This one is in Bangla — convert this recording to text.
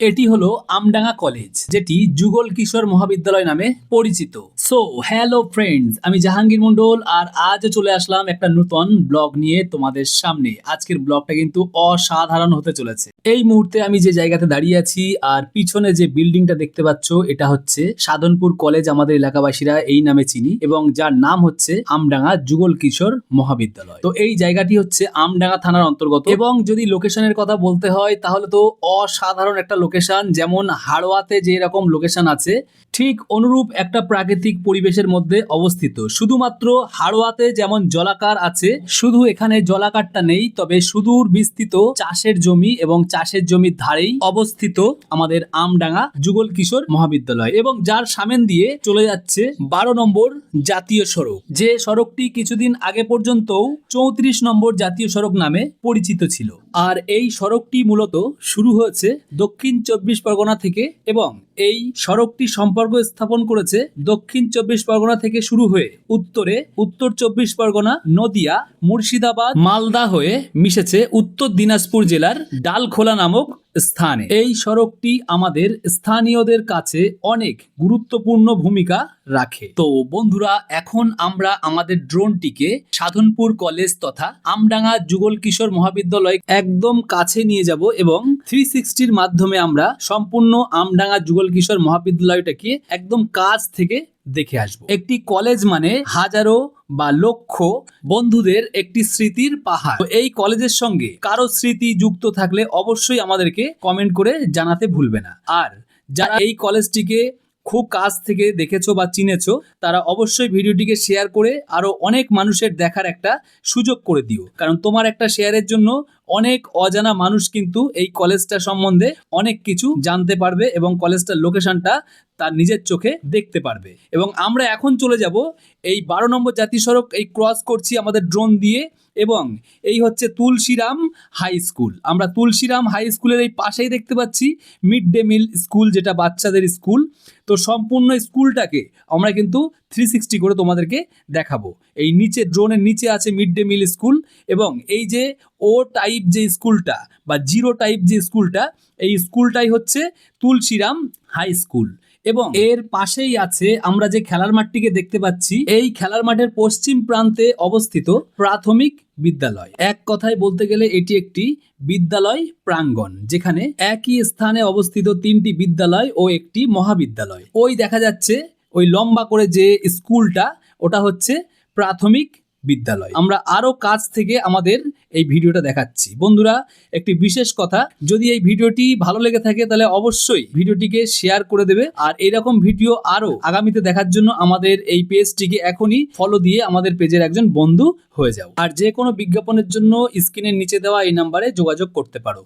এটি হলো আমডাঙ্গা কলেজ, যেটি যুগল কিশোর মহাবিদ্যালয় নামে পরিচিত। সো হ্যালো ফ্রেন্ডস, আমি জাহাঙ্গীর মন্ডল আর আজও চলে আসলাম একটা নতুন ব্লগ নিয়ে তোমাদের সামনে। আজকের ব্লগটা কিন্তু অসাধারণ হতে চলেছে। এই মুহূর্তে আমি যে জায়গাতে দাঁড়িয়ে আছি আর পিছনে যে বিল্ডিংটা দেখতে পাচ্ছ, এটা হচ্ছে সাধনপুর কলেজ, আমাদের এলাকাবাসীরা এই নামে চিনি, এবং যার নাম হচ্ছে আমডাঙ্গা যুগল কিশোর মহাবিদ্যালয়। তো এই জায়গাটি হচ্ছে আমডাঙ্গা থানার অন্তর্গত, এবং যদি লোকেশনের কথা বলতে হয় তাহলে তো অসাধারণ একটা লোকেশন। যেমন হাড়োয়াতে যে রকম লোকেশন আছে, ঠিক অনুরূপ একটা প্রাকৃতিক পরিবেশের মধ্যে অবস্থিত। শুধুমাত্র হাড়োয়াতে যেমন জলাকার আছে, শুধু এখানে জলাকারটা নেই, তবে সুদূর বিস্তৃত চাষের জমি এবং চাষের জমির ধারেই অবস্থিত আমাদের আমডাঙ্গা যুগল কিশোর মহাবিদ্যালয়, এবং যার সামনে দিয়ে চলে যাচ্ছে 12 নম্বর জাতীয় সড়ক, যে সড়কটি কিছুদিন আগে পর্যন্ত 34 নম্বর জাতীয় সড়ক নামে পরিচিত ছিল। আর এই সড়কটি মূলত শুরু হয়েছে দক্ষিণ 24 পরগনা থেকে, এবং এই সড়কটি সম্পর্ক স্থাপন করেছে দক্ষিণ 24 পরগনা থেকে শুরু হয়ে উত্তরে উত্তর 24 পরগনা, নদিয়া, মুর্শিদাবাদ, মালদা হয়ে মিশেছে উত্তর দিনাজপুর জেলার ডালখোলা নামক স্থানে। এই সড়কটি আমাদের স্থানীয়দের কাছে অনেক গুরুত্বপূর্ণ ভূমিকা রাখে। তো বন্ধুরা, এখন আমরা আমাদের ড্রোনটিকে সাধনপুর কলেজ তথা আমডাঙ্গা যুগল কিশোর মহাবিদ্যালয় একদম কাছে নিয়ে যাব, এবং 360-র মাধ্যমে আমরা সম্পূর্ণ আমডাঙ্গা যুগল কিশোর মহাবিদ্যালয়টাকে একদম কাছ থেকে দেখে আসব। একটি কলেজ মানে হাজারো বা লক্ষ বন্ধুদের একটি স্মৃতির পাহাড়। তো এই কলেজের সঙ্গে কারো স্মৃতি যুক্ত থাকলে অবশ্যই আমাদেরকে কমেন্ট করে জানাতে ভুলবে না। আর যারা এই কলেজটিকে খুব কাছ থেকে দেখেছো বা চিনেছো, তারা অবশ্যই ভিডিওটিকে শেয়ার করে আরো অনেক মানুষের দেখার একটা সুযোগ করে দিও, কারণ তোমার একটা শেয়ারের জন্য অনেক অজানা মানুষ কিন্তু এই কলেজটা সম্বন্ধে অনেক কিছু জানতে পারবে, এবং কলেজটার লোকেশনটা তার নিজের চোখে দেখতে পারবে। এবং আমরা এখন চলে যাব এই 12 নম্বর জাতীয় সড়ক, এই ক্রস করছি আমাদের ড্রোন দিয়ে, এবং এই হচ্ছে তুলসীরাম হাই স্কুল। আমরা তুলসীরাম হাই স্কুলের এই পাশেই দেখতে পাচ্ছি মিড ডে মিল স্কুল, যেটা বাচ্চাদের স্কুল। তো সম্পূর্ণ স্কুলটাকে আমরা কিন্তু 360 করে তোমাদেরকে দেখাবো। এই নিচে ড্রোনের নিচে আছে মিড ডে মিল স্কুল, এবং এই যে ও টাইপ যে স্কুলটা বা জিরো টাইপ যে স্কুলটা, এই স্কুলটাই হচ্ছে তুলসীরাম হাই স্কুল। এবং এর পাশেই আছে আমরা যে খেলার মাঠটিকে দেখতে পাচ্ছি, এই খেলার মাঠের পশ্চিম প্রান্তে অবস্থিত প্রাথমিক বিদ্যালয়। এক কথায় বলতে গেলে এটি একটি বিদ্যালয় প্রাঙ্গণ, যেখানে একই স্থানে অবস্থিত 3টি বিদ্যালয় ও একটি মহাবিদ্যালয়। ওই দেখা যাচ্ছে ওই লম্বা করে যে স্কুলটা, ওটা হচ্ছে প্রাথমিক বিদ্যালয়। আমরা আরো কাছ থেকে আমাদের এই ভিডিওটা দেখাচ্ছি। বন্ধুরা, একটি বিশেষ কথা, যদি এই ভিডিওটি ভালো লেগে থাকে তাহলে অবশ্যই ভিডিওটিকে শেয়ার করে দেবে, আর এরকম ভিডিও আরো আগামীতে দেখার জন্য আমাদের এই পেজটিকে এখনই ফলো দিয়ে আমাদের পেজের একজন বন্ধু হয়ে যাও। আর যে কোনো বিজ্ঞাপনের জন্য স্ক্রিনের নিচে দেওয়া এই নাম্বারে যোগাযোগ করতে পারো।